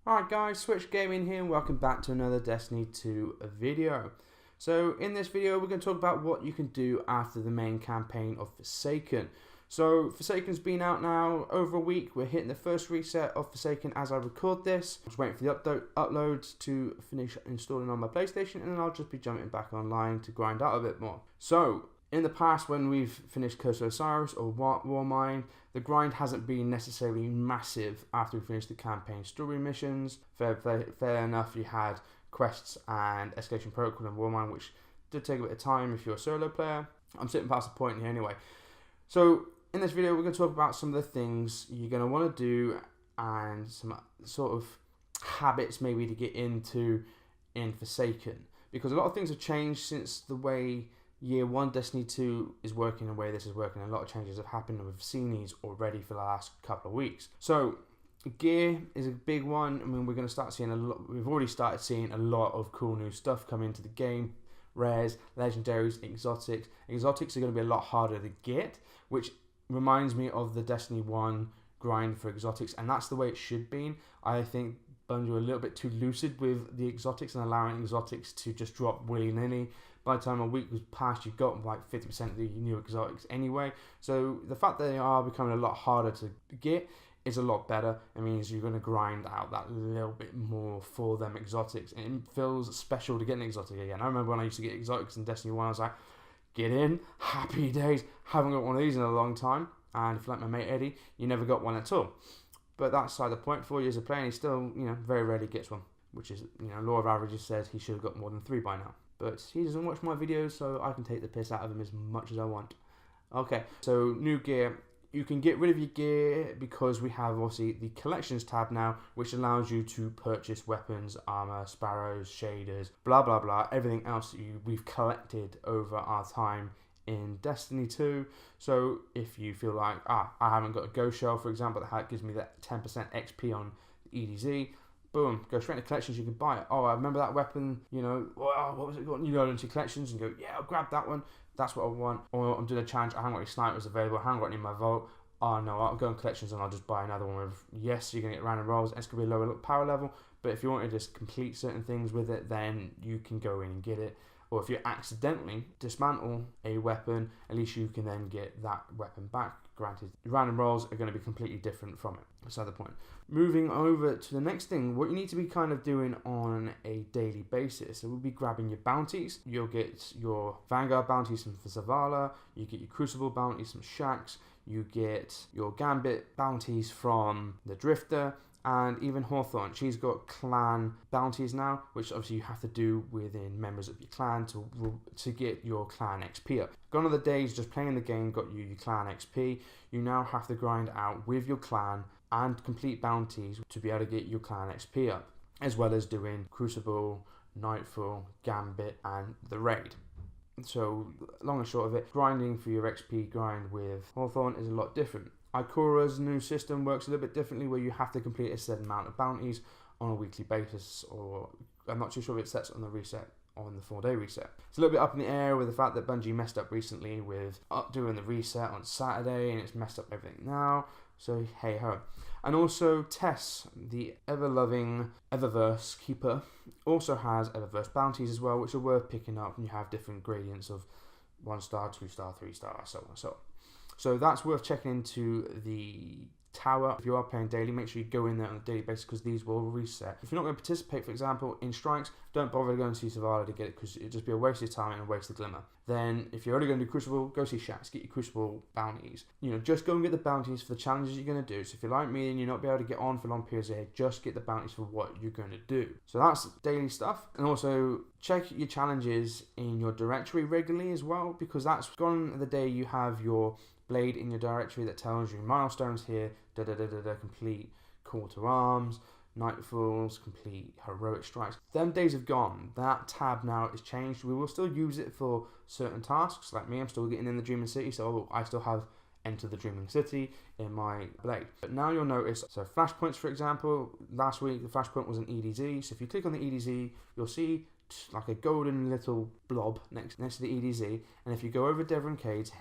Alright guys, Switch Gaming here and welcome back to another Destiny 2 video. So in this video we're going to talk about what you can do after the main campaign of Forsaken. So Forsaken's been out now over a week. We're hitting the first reset of Forsaken as I record this. I'm just waiting for the uploads to finish installing on my PlayStation, and then I'll just be jumping back online to grind out a bit more. So in the past, when we've finished Curse of Osiris or Warmind, the grind hasn't been necessarily massive after we finished the campaign story missions. Fair enough, you had quests and Escalation Protocol and Warmind, which did take a bit of time if you're a solo player. I'm sitting past the point here anyway. So in this video, we're going to talk about some of the things you're going to want to do and some sort of habits maybe to get into in Forsaken. Because a lot of things have changed since the way Year 1 Destiny 2 is working and the way this is working. A lot of changes have happened, and we've seen these already for the last couple of weeks. So gear is a big one. I mean, we're going to start seeing a lot. We've already started seeing a lot of cool new stuff come into the game. Rares, legendaries, exotics. Exotics are going to be a lot harder to get, which reminds me of the Destiny 1 grind for exotics, and that's the way it should be. I think Bungie were a little bit too lucid with the exotics and allowing exotics to just drop willy-nilly. By the time a week was past, you've got like 50% of the new exotics anyway. So the fact that they are becoming a lot harder to get is a lot better. It means you're going to grind out that little bit more for them exotics, and it feels special to get an exotic again. I remember when I used to get exotics in Destiny 1, I was like, get in, happy days. Haven't got one of these in a long time. And if you like my mate Eddie, you never got one at all. But that's side the point. 4 years of playing, he still, very rarely gets one, which is, law of averages says he should have got more than 3 by now. But he doesn't watch my videos, so I can take the piss out of him as much as I want. Okay, so new gear. You can get rid of your gear because we have obviously the collections tab now, which allows you to purchase weapons, armor, sparrows, shaders, blah blah blah, everything else that we've collected over our time in Destiny 2. So if you feel like, I haven't got a Ghost Shell, for example, that gives me that 10% XP on EDZ, boom, go straight into collections, you can buy it. Oh, I remember that weapon, what was it called? You go into collections and go, yeah, I'll grab that one. That's what I want. Or I'm doing a challenge, I haven't got any snipers available, I haven't got any in my vault. Oh no, I'll go in collections and I'll just buy another one with, yes, you're going to get random rolls, it's going to be a lower power level, but if you want to just complete certain things with it, then you can go in and get it. Or if you accidentally dismantle a weapon, at least you can then get that weapon back. Granted, random rolls are going to be completely different from it. That's the point. Moving over to the next thing, what you need to be kind of doing on a daily basis, it will be grabbing your bounties. You'll get your Vanguard bounties from Zavala, you get your Crucible bounties from Shaxx, you get your Gambit bounties from the Drifter, and even Hawthorne. She's got clan bounties now, which obviously you have to do within members of your clan to get your clan XP up. Gone are the days just playing the game got you your clan XP. You now have to grind out with your clan and complete bounties to be able to get your clan XP up, as well as doing Crucible, Nightfall, Gambit, and the Raid. So long and short of it, grinding for your XP grind with Hawthorne is a lot different. Ikura's new system works a little bit differently, where you have to complete a certain amount of bounties on a weekly basis, or I'm not too sure if it sets on the reset on the 4-day reset. It's a little bit up in the air with the fact that Bungie messed up recently with doing the reset on Saturday, and it's messed up everything now, so hey ho. And also Tess, the ever-loving Eververse keeper, also has Eververse bounties as well, which are worth picking up, and you have different gradients of 1 star, 2 star, 3 star, so on and so on. So that's worth checking into the tower. If you are playing daily, make sure you go in there on a daily basis, because these will reset. If you're not going to participate, for example, in strikes, don't bother going to see Zavala to get it, because it'd just be a waste of time and a waste of glimmer. Then if you're only going to do Crucible, go see Shaxx, get your Crucible bounties. Just go and get the bounties for the challenges you're going to do. So if you're like me and you're not be able to get on for long periods ahead, just get the bounties for what you're going to do. So that's daily stuff. And also check your challenges in your directory regularly as well, because that's gone the day you have your blade in your directory that tells you milestones here, complete call to arms, nightfalls, complete heroic strikes. Them days have gone. That tab now is changed. We will still use it for certain tasks. Like me, I'm still getting in the Dreaming City, so I still have Enter the Dreaming City in my blade. But now you'll notice, so flashpoints, for example, last week the flashpoint was an EDZ. So if you click on the EDZ, you'll see like a golden little blob next to the EDZ, and if you go over Devon Cade's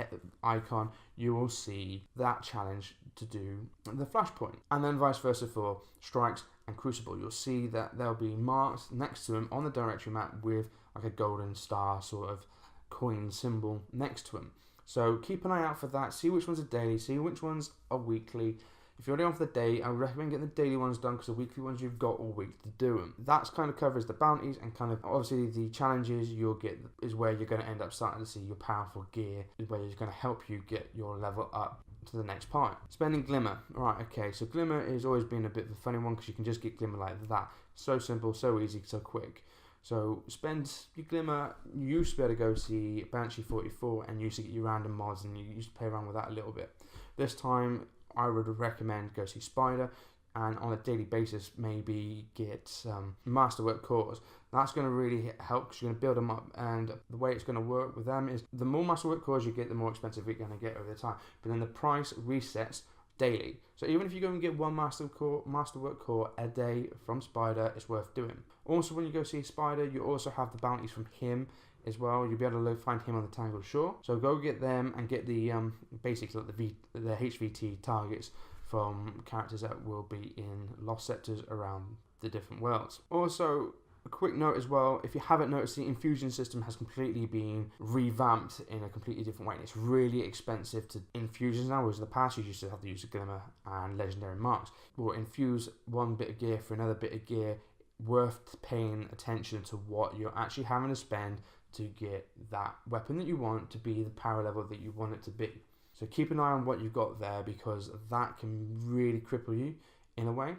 icon, you will see that challenge to do the flashpoint, and then vice versa for strikes and Crucible, you'll see that there'll be marks next to him on the directory map with like a golden star sort of coin symbol next to him. So keep an eye out for that. See which ones are daily, see which ones are weekly. If you're already on for the day, I would recommend getting the daily ones done because the weekly ones you've got all week to do them. That's kind of covers the bounties and kind of obviously the challenges you'll get is where you're going to end up starting to see your powerful gear, is where it's going to help you get your level up to the next part. Spending Glimmer. Right, okay, so Glimmer has always been a bit of a funny one because you can just get Glimmer like that. So simple, so easy, so quick. So spend your Glimmer. You used to be able to go see Banshee 44 and you used to get your random mods and you used to play around with that a little bit. This time I would recommend go see Spider and on a daily basis maybe get Masterwork cores. That's going to really help because you're going to build them up, and the way it's going to work with them is the more Masterwork cores you get, the more expensive you're going to get over the time. But then the price resets daily. So even if you go and get one Masterwork core a day from Spider, it's worth doing. Also, when you go see Spider, you also have the bounties from him as well. You'll be able to find him on the Tangled Shore. So go get them and get the basics like the HVT targets from characters that will be in lost sectors around the different worlds. Also, a quick note as well, if you haven't noticed, the infusion system has completely been revamped in a completely different way, and it's really expensive to infusions now, whereas in the past you used to have to use a Glimmer and legendary marks. Or infuse one bit of gear for another bit of gear, worth paying attention to what you're actually having to spend to get that weapon that you want to be the power level that you want it to be. So keep an eye on what you've got there because that can really cripple you in a way.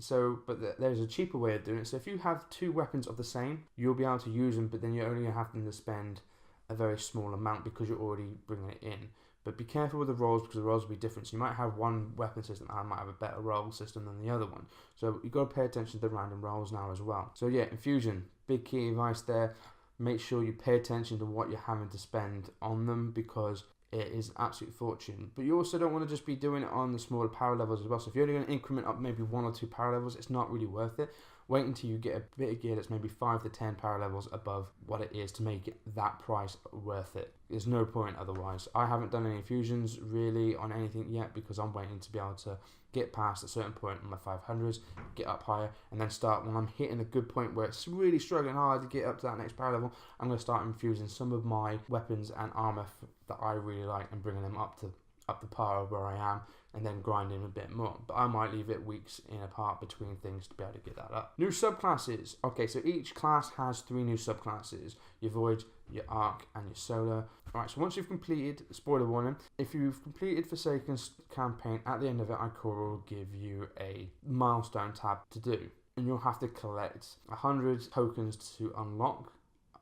So, but there's a cheaper way of doing it. So if you have two weapons of the same, you'll be able to use them, but then you're only having to spend a very small amount because you're already bringing it in. But be careful with the rolls because the rolls will be different. So you might have one weapon system and might have a better roll system than the other one. So you've got to pay attention to the random rolls now as well. So yeah, infusion, big key advice there. Make sure you pay attention to what you're having to spend on them because it is absolute fortune. But you also don't want to just be doing it on the smaller power levels as well. So if you're only going to increment up maybe 1 or 2 power levels, it's not really worth it. Wait until you get a bit of gear that's maybe 5 to 10 power levels above what it is to make it that price worth it. There's no point otherwise. I haven't done any infusions really on anything yet because I'm waiting to be able to get past a certain point on my 500s, get up higher, and then start when I'm hitting a good point where it's really struggling hard to get up to that next power level. I'm going to start infusing some of my weapons and armor that I really like and bringing them up the par of where I am, and then grinding a bit more. But I might leave it weeks in apart between things to be able to get that up. New subclasses. Okay, so each class has 3 new subclasses: your Void, your Arc, and your Solar. Alright, so once you've completed, spoiler warning, if you've completed Forsaken's campaign, at the end of it, Ikora will give you a milestone tab to do. And you'll have to collect 100 tokens to unlock.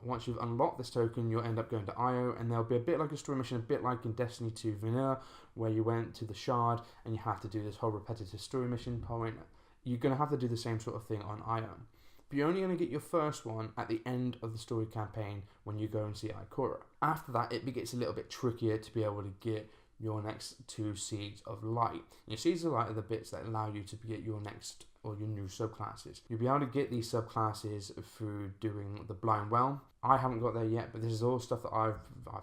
Once you've unlocked this token, you'll end up going to IO, and there'll be a bit like a story mission, a bit like in Destiny 2 Vanilla, where you went to the Shard and you have to do this whole repetitive story mission point. You're going to have to do the same sort of thing on IO. But you're only going to get your first one at the end of the story campaign when you go and see Ikora. After that, it gets a little bit trickier to be able to get your next 2 Seeds of Light. Your Seeds of Light are the bits that allow you to get your next or your new subclasses. You'll be able to get these subclasses through doing the Blind Well. I haven't got there yet, but this is all stuff that I've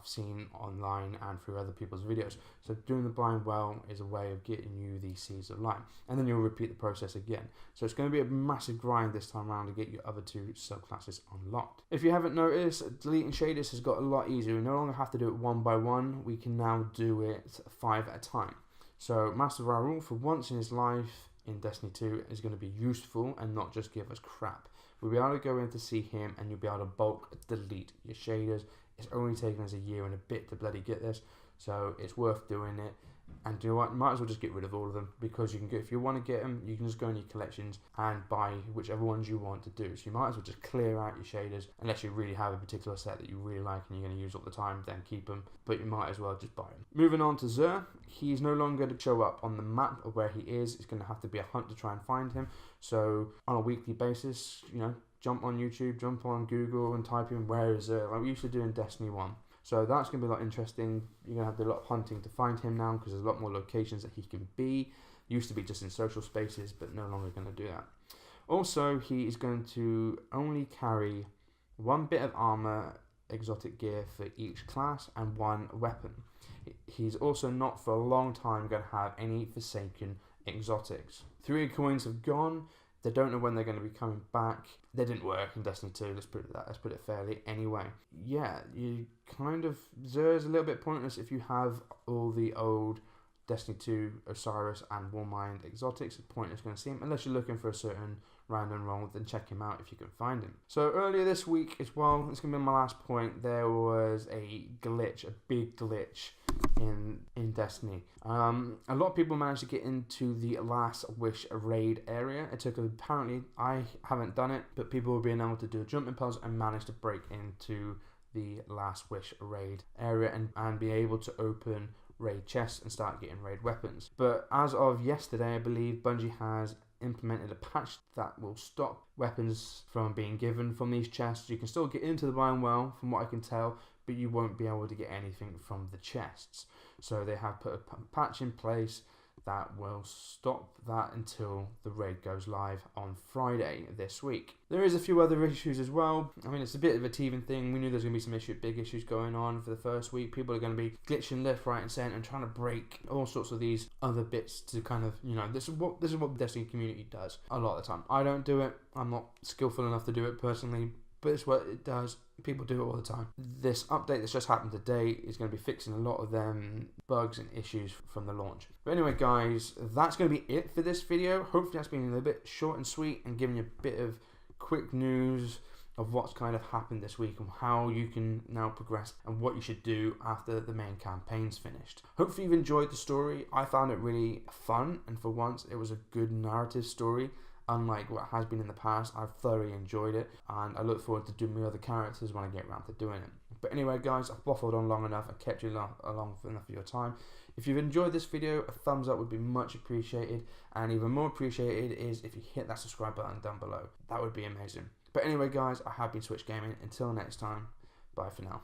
seen online and through other people's videos. So doing the Blind Well is a way of getting you these Seeds of Light, and then you'll repeat the process again. So it's going to be a massive grind this time around to get your other 2 subclasses unlocked. If you haven't noticed, deleting shaders has got a lot easier. We no longer have to do it 1 by 1. We can now do it 5 at a time. So Master Raoul, for once in his life in Destiny 2, is going to be useful and not just give us crap. We'll be able to go in to see him and you'll be able to bulk delete your shaders. It's only taken us a year and a bit to bloody get this, so it's worth doing it. And you know what, might as well just get rid of all of them, because you can go, if you want to get them, you can just go in your collections and buy whichever ones you want to do. So you might as well just clear out your shaders, unless you really have a particular set that you really like and you're going to use all the time, then keep them, but you might as well just buy them. Moving on to Xur, he's no longer to show up on the map of where he is. It's going to have to be a hunt to try and find him. So on a weekly basis, you know, jump on YouTube, jump on Google and type in where is Xur, like we used to do in Destiny 1. So that's going to be a lot interesting. You're going to have to do a lot of hunting to find him now, because there's a lot more locations that he can be. Used to be just in social spaces, but no longer going to do that. Also, he is going to only carry 1 bit of armor, exotic gear for each class, and 1 weapon. He's also not for a long time going to have any Forsaken exotics. 3 coins have gone. They don't know when they're going to be coming back. They didn't work in Destiny 2, let's put it fairly. Anyway, yeah, you kind of, Xur's a little bit pointless if you have all the old Destiny 2 Osiris and Warmind exotics. It's pointless going to see him unless you're looking for a certain random role, then check him out if you can find him. So earlier this week as well, it's going to be my last point, there was a glitch, a big glitch in Destiny. A lot of people managed to get into the Last Wish raid area. It took, apparently, I haven't done it, but people were being able to do a jumping puzzle and managed to break into the Last Wish raid area and be able to open raid chests and start getting raid weapons. But as of yesterday, I believe Bungie has implemented a patch that will stop weapons from being given from these chests. You can still get into the Biome Well, from what I can tell, but you won't be able to get anything from the chests. So they have put a patch in place that will stop that until the raid goes live on Friday this week. There is a few other issues as well. I mean, it's a bit of a teething thing. We knew there's going to be some big issues going on for the first week. People are going to be glitching left, right and centre and trying to break all sorts of these other bits to kind of, you know, this is what the Destiny community does a lot of the time. I don't do it. I'm not skillful enough to do it personally, but it's what it does. People do it all the time. This update that's just happened today is going to be fixing a lot of them bugs and issues from the launch. But anyway, guys, that's going to be it for this video. Hopefully that's been a little bit short and sweet and giving you a bit of quick news of what's kind of happened this week and how you can now progress and what you should do after the main campaign's finished. Hopefully you've enjoyed the story. I found it really fun, and for once it was a good narrative story. Unlike what has been in the past, I've thoroughly enjoyed it, and I look forward to doing my other characters when I get around to doing it. But anyway, guys, I've waffled on long enough. I kept you along for enough of your time. If you've enjoyed this video, a thumbs up would be much appreciated, and even more appreciated is if you hit that subscribe button down below. That would be amazing. But anyway, guys, I have been Switch Gaming. Until next time, bye for now.